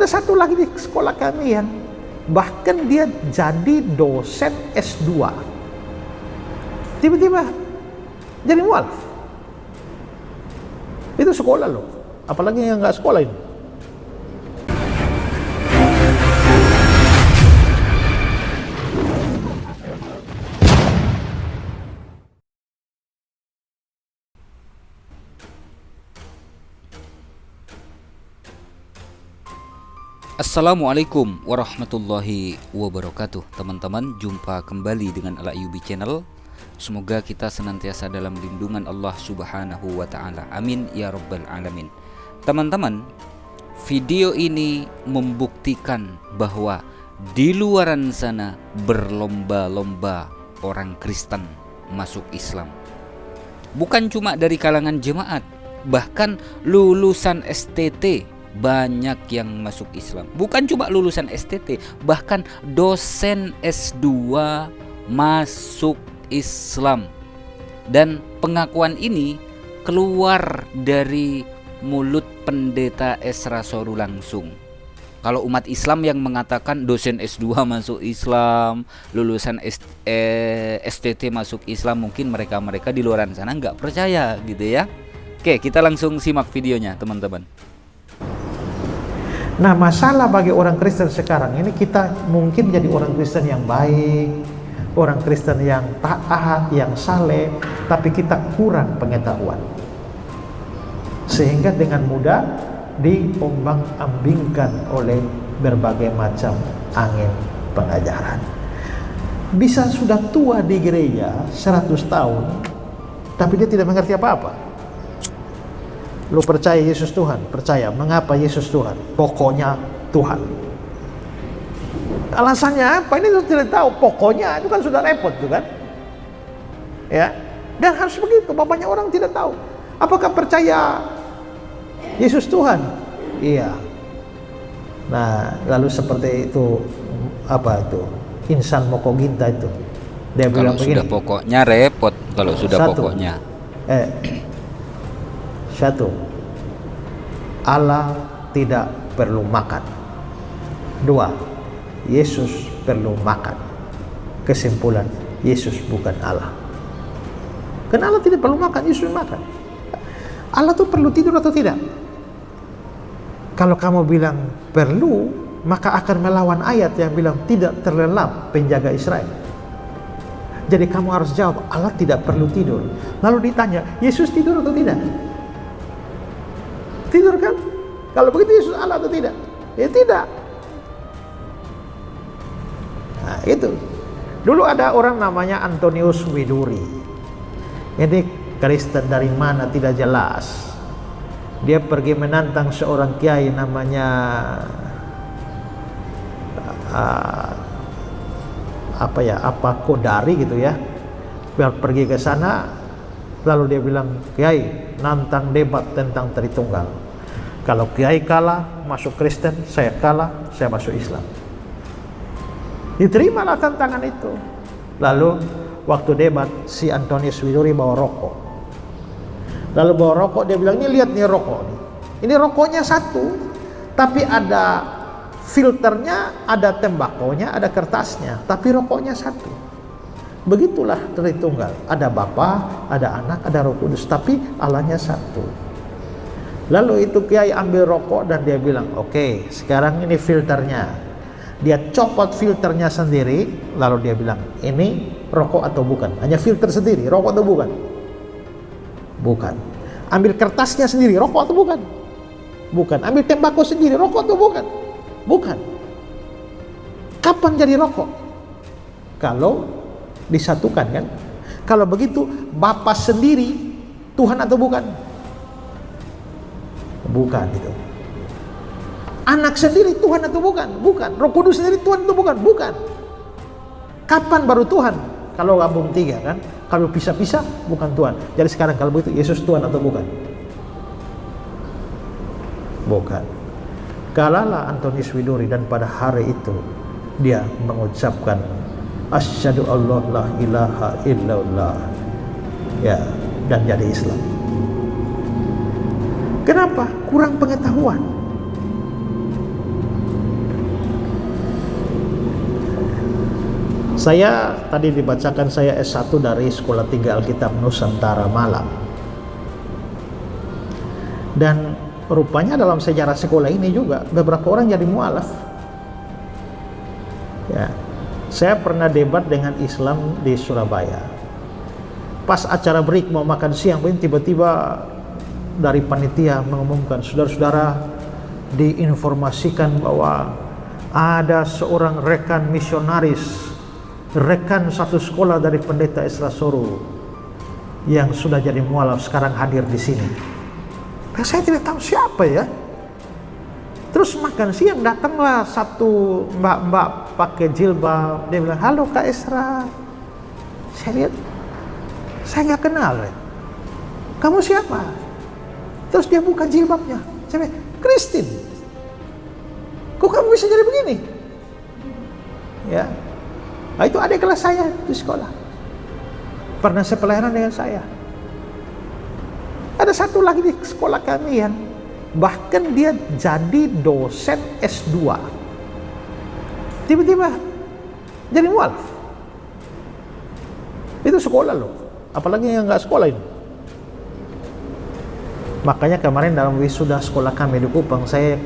Ada satu lagi di sekolah kami yang bahkan dia jadi dosen S2. Tiba-tiba jadi mualaf. Itu sekolah loh. Apalagi yang nggak sekolah ini. Assalamualaikum warahmatullahi wabarakatuh. Teman-teman, jumpa kembali dengan Al-Ayyubi Channel. Semoga kita senantiasa dalam lindungan Allah Subhanahu wa ta'ala. Amin ya rabbal alamin. Teman-teman, video ini membuktikan bahwa di luaran sana berlomba-lomba orang Kristen masuk Islam. Bukan cuma dari kalangan jemaat, bahkan lulusan STT banyak yang masuk Islam. Bukan cuma lulusan STT, bahkan dosen S2 masuk Islam. Dan pengakuan ini keluar dari mulut pendeta Esra Soru langsung. Kalau umat Islam yang mengatakan dosen S2 masuk Islam, lulusan STT masuk Islam, mungkin mereka di luar sana nggak percaya gitu ya. Oke, kita langsung simak videonya teman-teman. Nah, masalah bagi orang Kristen sekarang ini, kita mungkin jadi orang Kristen yang baik, orang Kristen yang taat, yang saleh, tapi kita kurang pengetahuan. Sehingga dengan mudah diombang-ambingkan oleh berbagai macam angin pengajaran. Bisa sudah tua di gereja 100 tahun, tapi dia tidak mengerti apa-apa. Lu percaya Yesus Tuhan? Percaya. Mengapa Yesus Tuhan? Pokoknya Tuhan. Alasannya apa? Ini lu tidak tahu. Pokoknya itu kan sudah repot tuh kan? Ya. Dan harus begitu. Banyak orang tidak tahu. Apakah percaya Yesus Tuhan? Iya. Nah, lalu seperti itu, apa itu? Insan Mokoginta itu. Dia bilang begini. Kalau sudah pokoknya repot. Kalau sudah pokoknya. Satu, Allah tidak perlu makan. Dua, Yesus perlu makan. Kesimpulan, Yesus bukan Allah. Karena Allah tidak perlu makan, Yesus makan. Allah tuh perlu tidur atau tidak? Kalau kamu bilang perlu, maka akan melawan ayat yang bilang tidak terlelap penjaga Israel. Jadi kamu harus jawab, Allah tidak perlu tidur. Lalu ditanya, Yesus tidur atau tidak? Tidur kan? Kalau begitu Yesus Allah atau tidak? Ya tidak. Nah itu. Dulu ada orang namanya Antonius Widuri. Ini Kristen dari mana tidak jelas. Dia pergi menantang seorang kiai namanya Kodari gitu ya. Biar pergi ke sana, lalu dia bilang, kiai, nantang debat tentang Tritunggal. Kalau kiai kalah masuk Kristen, saya kalah saya masuk Islam. Diterimalah tantangan itu. Lalu waktu debat, si Antonius Widuri bawa rokok. Lalu bawa rokok, dia bilang, ini lihat nih rokok. Ini rokoknya satu, tapi ada filternya, ada tembakonya, ada kertasnya, tapi rokoknya satu. Begitulah Tritunggal. Ada Bapa, ada Anak, ada Roh Kudus, tapi Allahnya satu. Lalu itu kiai ambil rokok dan dia bilang, oke, sekarang ini filternya. Dia copot filternya sendiri, lalu dia bilang, ini rokok atau bukan? Hanya filter sendiri, rokok atau bukan? Bukan. Ambil kertasnya sendiri, rokok atau bukan? Bukan. Ambil tembakau sendiri, rokok atau bukan? Bukan. Kapan jadi rokok? Kalau disatukan kan? Kalau begitu, Bapa sendiri Tuhan atau bukan? Bukan itu. Anak sendiri Tuhan atau bukan? Bukan. Roh Kudus sendiri Tuhan atau bukan? Bukan. Kapan baru Tuhan? Kalau gabung tiga kan? Kalau pisah-pisah bukan Tuhan. Jadi sekarang kalau begitu Yesus Tuhan atau bukan? Bukan. Kalahlah Antonius Widuri dan pada hari itu dia mengucapkan asyhadu alla la ilaha illallah. Ya, dan jadi Islam. Kenapa? Kurang pengetahuan. Saya tadi dibacakan saya S1 dari Sekolah Tinggi Alkitab Nusantara Malang. Dan rupanya dalam sejarah sekolah ini juga beberapa orang jadi mualaf. Ya. Saya pernah debat dengan Islam di Surabaya. Pas acara break mau makan siang, tiba-tiba dari panitia mengumumkan, saudara-saudara, diinformasikan bahwa ada seorang rekan misionaris, rekan satu sekolah dari Pendeta Esra Soru yang sudah jadi mualaf sekarang hadir di sini. Nah, saya tidak tahu siapa ya. Terus makan siang datanglah satu mbak-mbak pakai jilbab. Dia bilang, halo Kak Esra. Saya lihat, saya nggak kenal ya. Kamu siapa? Terus dia buka jilbabnya. Saya bilang, Christine. Kok kamu bisa jadi begini? Ya, nah, itu adik kelas saya di sekolah. Pernah sepelayanan dengan saya. Ada satu lagi di sekolah kami yang bahkan dia jadi dosen S2. Tiba-tiba jadi mualaf. Itu sekolah loh. Apalagi yang nggak sekolah ini. Makanya kemarin dalam wisuda sekolah kami di Kupang, saya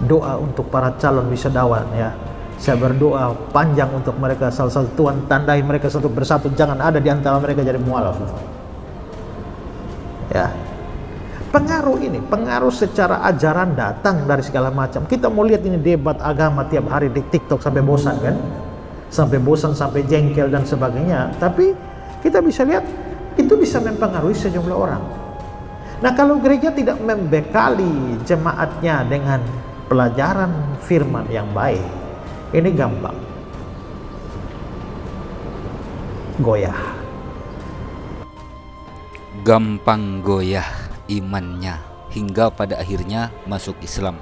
doa untuk para calon wisudawan ya. Saya berdoa panjang untuk mereka, salah satu Tuhan tandai mereka satu bersatu, jangan ada di antara mereka jadi mualaf. Ya. Pengaruh secara ajaran datang dari segala macam. Kita mau lihat ini debat agama tiap hari di TikTok sampai bosan kan? Sampai bosan, sampai jengkel dan sebagainya. Tapi kita bisa lihat itu bisa mempengaruhi sejumlah orang. Nah, kalau gereja tidak membekali jemaatnya dengan pelajaran firman yang baik, ini gampang goyah. Gampang goyah imannya hingga pada akhirnya masuk Islam.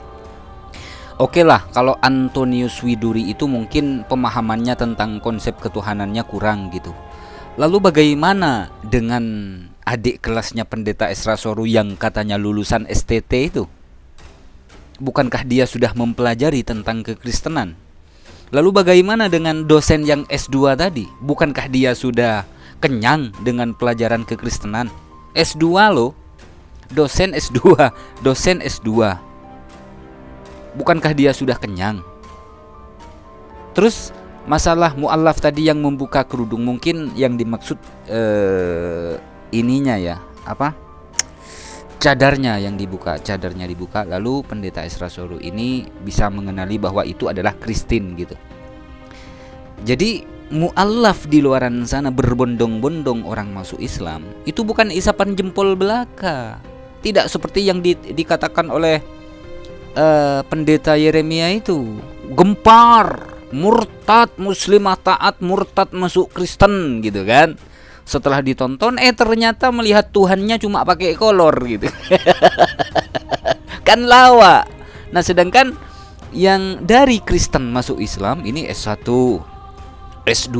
Oke lah, kalau Antonius Widuri itu mungkin pemahamannya tentang konsep ketuhanannya kurang gitu. Lalu bagaimana dengan adik kelasnya Pendeta Esra Soru yang katanya lulusan STT itu? Bukankah dia sudah mempelajari tentang kekristenan? Lalu bagaimana dengan dosen yang S2 tadi? Bukankah dia sudah kenyang dengan pelajaran kekristenan? S2 loh. Dosen S2. Bukankah dia sudah kenyang? Terus masalah mu'allaf tadi yang membuka kerudung, mungkin yang dimaksud ininya ya, apa? Cadarnya dibuka, lalu Pendeta Esra Soru ini bisa mengenali bahwa itu adalah Kristen gitu. Jadi mu'allaf di luaran sana berbondong-bondong orang masuk Islam, itu bukan isapan jempol belaka. Tidak seperti yang dikatakan oleh Pendeta Yeremia itu, gempar, murtad, muslimah taat, murtad masuk Kristen gitu kan. Setelah ditonton, ternyata melihat Tuhannya cuma pakai kolor gitu. Kan lawak. Nah, sedangkan yang dari Kristen masuk Islam ini S1, S2,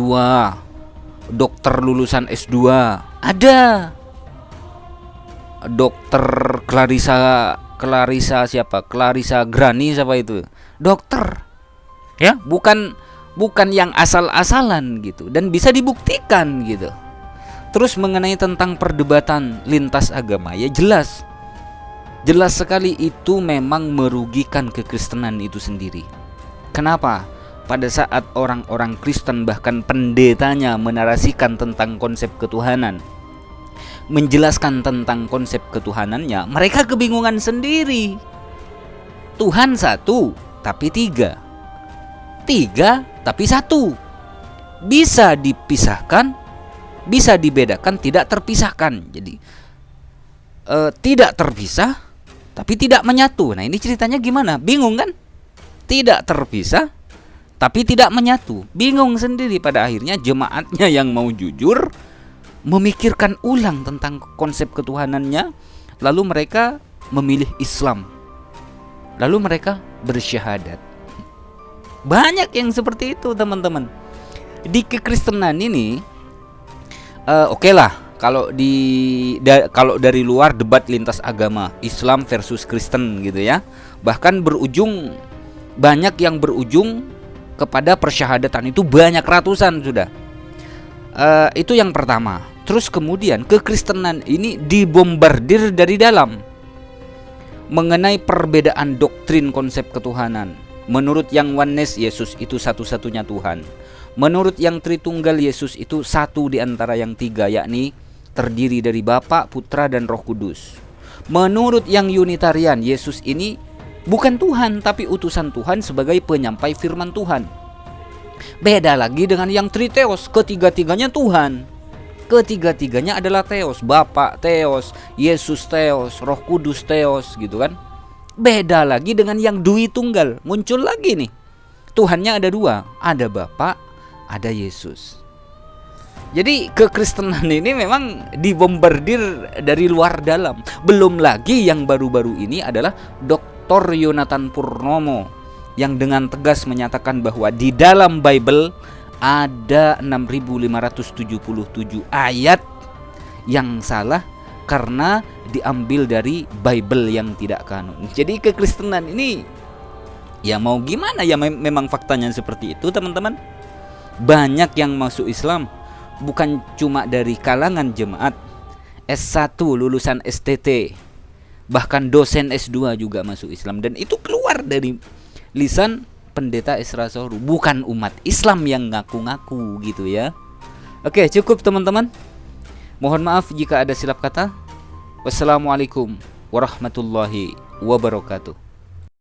dokter lulusan S2, ada. Dokter Clarissa siapa? Clarissa Grani siapa itu? Dokter. Ya, bukan yang asal-asalan gitu, dan bisa dibuktikan gitu. Terus mengenai tentang perdebatan lintas agama, ya jelas sekali itu memang merugikan kekristenan itu sendiri. Kenapa? Pada saat orang-orang Kristen bahkan pendetanya menarasikan tentang konsep ketuhanan, menjelaskan tentang konsep ketuhanannya, mereka kebingungan sendiri. Tuhan satu tapi tiga tapi satu. Bisa dipisahkan, bisa dibedakan, tidak terpisahkan. Jadi tidak terpisah tapi tidak menyatu. Nah, ini ceritanya gimana? Bingung kan? Tidak terpisah tapi tidak menyatu. Bingung sendiri. Pada akhirnya jemaatnya yang mau jujur memikirkan ulang tentang konsep ketuhanannya, lalu mereka memilih Islam, lalu mereka bersyahadat. Banyak yang seperti itu, teman-teman. Di kekristenan ini oke lah, kalau dari luar debat lintas agama, Islam versus Kristen gitu ya, bahkan banyak yang berujung kepada persyahadatan itu banyak ratusan sudah. Itu yang pertama. Terus kemudian kekristenan ini dibombardir dari dalam mengenai perbedaan doktrin konsep ketuhanan. Menurut yang oneness, Yesus itu satu-satunya Tuhan. Menurut yang Tritunggal, Yesus itu satu di antara yang tiga, yakni terdiri dari Bapa, Putra, dan Roh Kudus. Menurut yang Unitarian, Yesus ini bukan Tuhan, tapi utusan Tuhan sebagai penyampai firman Tuhan. Beda lagi dengan yang Triteos, ketiga-tiganya Tuhan. Ketiga-tiganya adalah Theos, Bapa Theos, Yesus Theos, Roh Kudus Theos, gitu kan. Beda lagi dengan yang Dui Tunggal, muncul lagi nih. Tuhannya ada dua, ada Bapa, ada Yesus. Jadi kekristenan ini memang dibombardir dari luar dalam. Belum lagi yang baru-baru ini adalah Dr. Yonatan Purnomo yang dengan tegas menyatakan bahwa di dalam Bible ada 6577 ayat yang salah karena diambil dari Bible yang tidak kanon. Jadi kekristenan ini ya mau gimana ya, memang faktanya seperti itu teman-teman. Banyak yang masuk Islam bukan cuma dari kalangan jemaat, S1 lulusan STT, bahkan dosen S2 juga masuk Islam, dan itu keluar dari lisan Pendeta Esra Sohru, bukan umat Islam yang ngaku-ngaku gitu ya. Oke, cukup teman-teman. Mohon maaf jika ada silap kata. Wassalamualaikum warahmatullahi wabarakatuh.